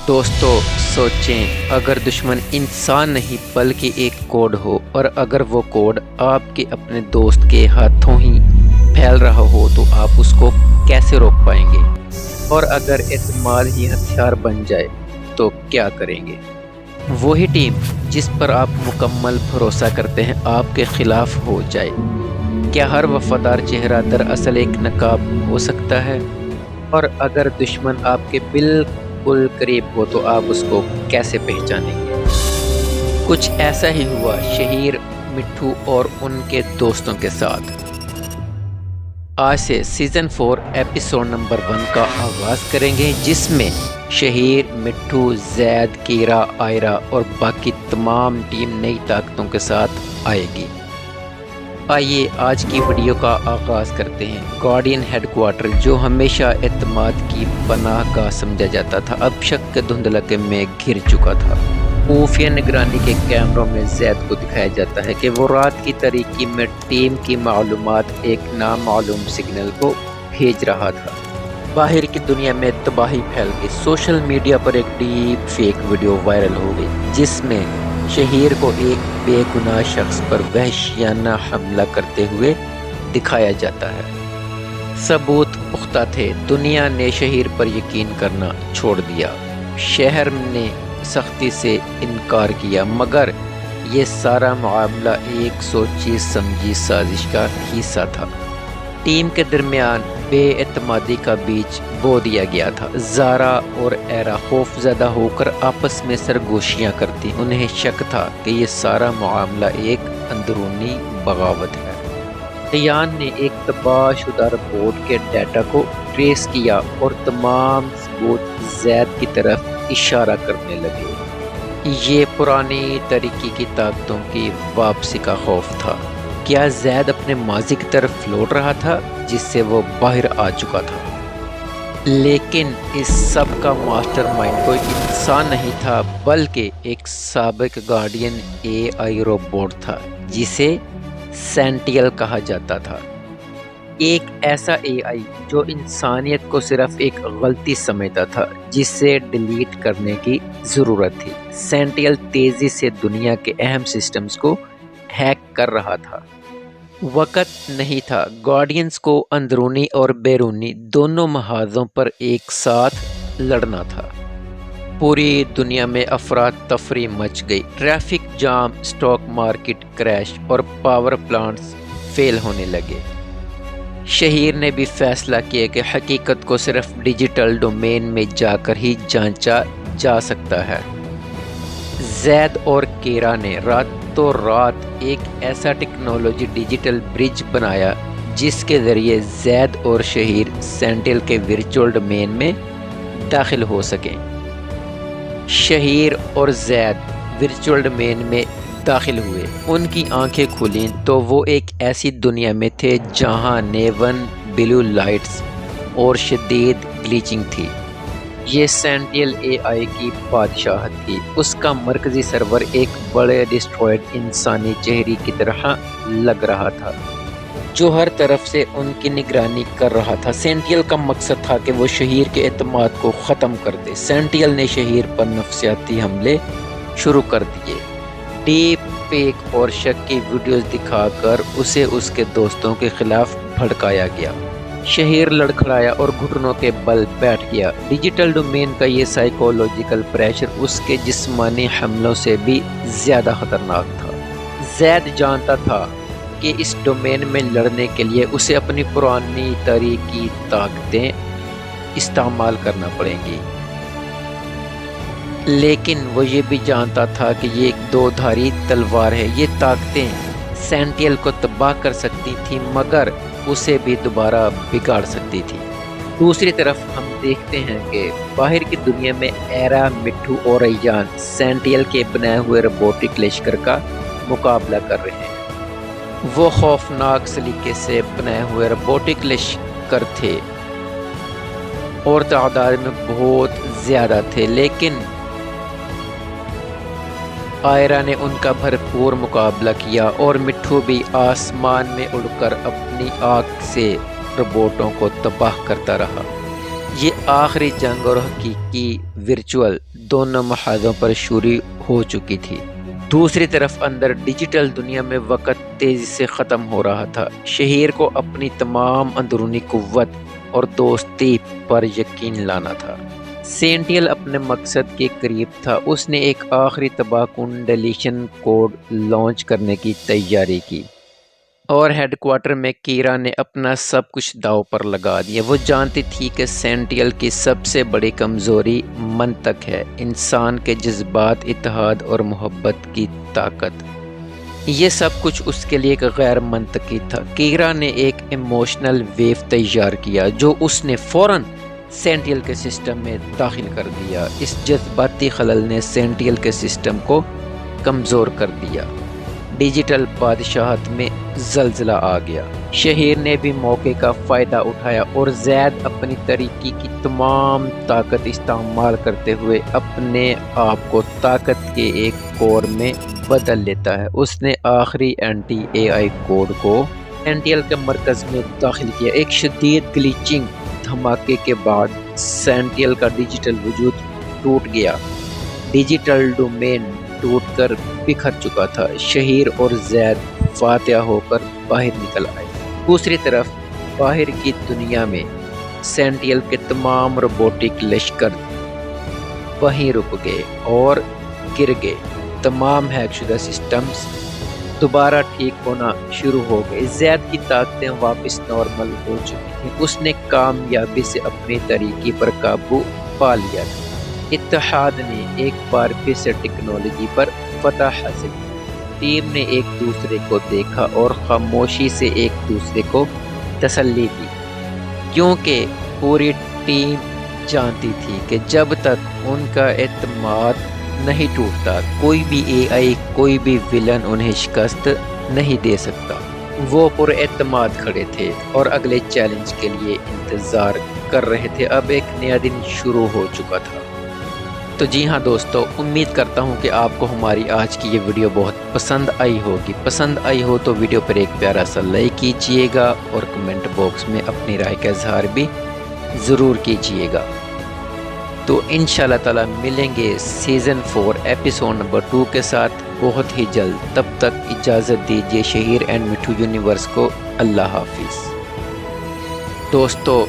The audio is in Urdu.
دوستو سوچیں، اگر دشمن انسان نہیں بلکہ ایک کوڈ ہو، اور اگر وہ کوڈ آپ کے اپنے دوست کے ہاتھوں ہی پھیل رہا ہو تو آپ اس کو کیسے روک پائیں گے؟ اور اگر اعتماد ہی ہتھیار بن جائے تو کیا کریں گے؟ وہی ٹیم جس پر آپ مکمل بھروسہ کرتے ہیں آپ کے خلاف ہو جائے، کیا ہر وفادار چہرہ دراصل ایک نقاب ہو سکتا ہے؟ اور اگر دشمن آپ کے بالکل قریب ہو تو آپ اس کو کیسے پہچانیں گے؟ کچھ ایسا ہی ہوا شہیر، مٹھو اور ان کے دوستوں کے ساتھ۔ آج سے سیزن 4 ایپیسوڈ نمبر 1 کا آغاز کریں گے، جس میں شہیر، مٹھو، زید، کیرا، آئرہ اور باقی تمام ٹیم نئی طاقتوں کے ساتھ آئے گی۔ آئیے آج کی ویڈیو کا آغاز کرتے ہیں۔ گارڈین ہیڈ کوارٹر، جو ہمیشہ اعتماد کی پناہ گاہ سمجھا جاتا تھا، اب شک کے دھندلکے میں گھر چکا تھا۔ خفیہ نگرانی کے کیمروں میں زید کو دکھایا جاتا ہے کہ وہ رات کی تاریکی میں ٹیم کی معلومات ایک نامعلوم سگنل کو بھیج رہا تھا۔ باہر کی دنیا میں تباہی پھیل گئی۔ سوشل میڈیا پر ایک ڈیپ فیک ویڈیو وائرل ہو گئی، جس میں شہیر کو ایک بے گناہ شخص پر وحشیانہ حملہ کرتے ہوئے دکھایا جاتا ہے۔ ثبوت پختہ تھے، دنیا نے شہیر پر یقین کرنا چھوڑ دیا۔ شہر نے سختی سے انکار کیا، مگر یہ سارا معاملہ ایک سوچی سمجھی سازش کا حصہ تھا۔ ٹیم کے درمیان بے اعتمادی کا بیج بو دیا گیا تھا۔ زارا اور ایرا خوف زدہ ہو کر آپس میں سرگوشیاں کرتی۔ انہیں شک تھا کہ یہ سارا معاملہ ایک اندرونی بغاوت ہے۔ ایان نے ایک تباہ شدہ رپورٹ کے ڈیٹا کو ٹریس کیا اور تمام ثبوت زید کی طرف اشارہ کرنے لگے۔ یہ پرانی طریقے کی طاقتوں کی واپسی کا خوف تھا۔ کیا زید اپنے ماضی کی طرف لوٹ رہا تھا جس سے وہ باہر آ چکا تھا؟ لیکن اس سب کا ماسٹر مائنڈ کوئی انسان نہیں تھا، بلکہ ایک سابق گارڈین AI روبوٹ تھا جسے سینٹیل کہا جاتا تھا۔ ایک ایسا AI جو انسانیت کو صرف ایک غلطی سمجھتا تھا جسے ڈیلیٹ کرنے کی ضرورت تھی۔ سینٹیل تیزی سے دنیا کے اہم سسٹمز کو ہیک کر رہا تھا۔ وقت نہیں تھا، گارڈینز کو اندرونی اور بیرونی دونوں محاذوں پر ایک ساتھ لڑنا تھا۔ پوری دنیا میں افراتفری مچ گئی۔ Traffic jam, stock market crash اور پاور پلانٹس فیل ہونے لگے۔ شہیر نے بھی فیصلہ کیا کہ حقیقت کو صرف ڈیجیٹل ڈومین میں جا کر ہی جانچا جا سکتا ہے۔ زید اور کیرا نے راتوں رات ایک ایسا ٹیکنالوجی ڈیجیٹل برج بنایا جس کے ذریعے زید اور شہیر سینٹیل کے ورچوئل ڈومین میں داخل ہو سکیں۔ شہیر اور زید ورچوئل ڈومین میں داخل ہوئے۔ ان کی آنکھیں کھلیں تو وہ ایک ایسی دنیا میں تھے جہاں نیون بلیو لائٹس اور شدید گلیچنگ تھی۔ یہ سینٹیل AI کی بادشاہت تھی۔ اس کا مرکزی سرور ایک بڑے ڈسٹرائڈ انسانی چہرے کی طرح لگ رہا تھا جو ہر طرف سے ان کی نگرانی کر رہا تھا۔ سینٹیل کا مقصد تھا کہ وہ شہیر کے اعتماد کو ختم کر دے۔ سینٹیل نے شہیر پر نفسیاتی حملے شروع کر دیے۔ ڈیپ فیک اور شک کی ویڈیوز دکھا کر اسے اس کے دوستوں کے خلاف بھڑکایا گیا۔ شہیر لڑکھڑایا اور گھٹنوں کے بل بیٹھ گیا۔ ڈیجیٹل ڈومین کا یہ سائیکولوجیکل پریشر اس کے جسمانی حملوں سے بھی زیادہ خطرناک تھا۔ زید جانتا تھا کہ اس ڈومین میں لڑنے کے لیے اسے اپنی پرانی تاریخی طاقتیں استعمال کرنا پڑیں گی، لیکن وہ یہ بھی جانتا تھا کہ یہ ایک دو دھاری تلوار ہے۔ یہ طاقتیں سینٹیل کو تباہ کر سکتی تھیں مگر اسے بھی دوبارہ بگاڑ سکتی تھی۔ دوسری طرف ہم دیکھتے ہیں کہ باہر کی دنیا میں ایرا، مٹھو اور ایان سینٹیل کے بنائے ہوئے روبوٹک لشکر کا مقابلہ کر رہے ہیں۔ وہ خوفناک سلیقے سے بنائے ہوئے روبوٹک لشکر تھے اور تعداد میں بہت زیادہ تھے، لیکن آئرہ نے ان کا بھرپور مقابلہ کیا اور مٹھو بھی آسمان میں اڑ کر اپنی آنکھ سے روبوٹوں کو تباہ کرتا رہا۔ یہ آخری جنگ اور حقیقی ورچوئل دونوں محاذوں پر شروع ہو چکی تھی۔ دوسری طرف اندر ڈیجیٹل دنیا میں وقت تیزی سے ختم ہو رہا تھا۔ شہیر کو اپنی تمام اندرونی قوت اور دوستی پر یقین لانا تھا۔ سینٹیل اپنے مقصد کے قریب تھا۔ اس نے ایک آخری تباہ کن ڈیلیشن کوڈ لانچ کرنے کی تیاری کی اور ہیڈ کوارٹر میں کیرا نے اپنا سب کچھ داؤ پر لگا دیا۔ وہ جانتی تھی کہ سینٹیل کی سب سے بڑی کمزوری منطق ہے، انسان کے جذبات، اتحاد اور محبت کی طاقت۔ یہ سب کچھ اس کے لیے ایک غیر منطقی تھا۔ کیرا نے ایک ایموشنل ویو تیار کیا جو اس نے فوراً سینٹیل کے سسٹم میں داخل کر دیا۔ اس جذباتی خلل نے سینٹیل کے سسٹم کو کمزور کر دیا۔ ڈیجیٹل بادشاہت میں زلزلہ آ گیا۔ شہیر نے بھی موقع کا فائدہ اٹھایا اور زید اپنی ترقی کی تمام طاقت استعمال کرتے ہوئے اپنے آپ کو طاقت کے ایک کور میں بدل لیتا ہے۔ اس نے آخری اینٹی اے آئی کوڈ کو سینٹیل کے مرکز میں داخل کیا۔ ایک شدید گلیچنگ دھماکے کے بعد سینٹیل کا ڈیجیٹل وجود ٹوٹ گیا۔ ڈیجیٹل ڈومین ٹوٹ کر بکھر چکا تھا۔ شہیر اور زید فاتح ہو کر باہر نکل آئے۔ دوسری طرف باہر کی دنیا میں سینٹیل کے تمام روبوٹک لشکر وہیں رک گئے اور گر گئے۔ تمام ہیک شدہ سسٹمز دوبارہ ٹھیک ہونا شروع ہو گئے۔ زید کی طاقتیں واپس نارمل ہو چکی تھیں۔ اس نے کامیابی سے اپنی ترقی پر قابو پا لیا تھا۔ اتحاد نے ایک بار پھر سے ٹیکنالوجی پر فتح حاصل کی۔ ٹیم نے ایک دوسرے کو دیکھا اور خاموشی سے ایک دوسرے کو تسلی دی، کیونکہ پوری ٹیم جانتی تھی کہ جب تک ان کا اعتماد نہیں ٹوٹتا کوئی بھی اے آئی، کوئی بھی ولن انہیں شکست نہیں دے سکتا۔ وہ پر اعتماد کھڑے تھے اور اگلے چیلنج کے لیے انتظار کر رہے تھے۔ اب ایک نیا دن شروع ہو چکا تھا۔ تو جی ہاں دوستو، امید کرتا ہوں کہ آپ کو ہماری آج کی یہ ویڈیو بہت پسند آئی ہوگی۔ پسند آئی ہو تو ویڈیو پر ایک پیارا سا لائک کیجئے گا اور کمنٹ باکس میں اپنی رائے کا اظہار بھی ضرور کیجئے گا۔ تو انشاءاللہ تعالی ملیں گے سیزن 4 ایپیسوڈ نمبر 2 کے ساتھ بہت ہی جلد۔ تب تک اجازت دیجئے شہیر اینڈ مٹھو یونیورس کو۔ اللہ حافظ۔ دوستو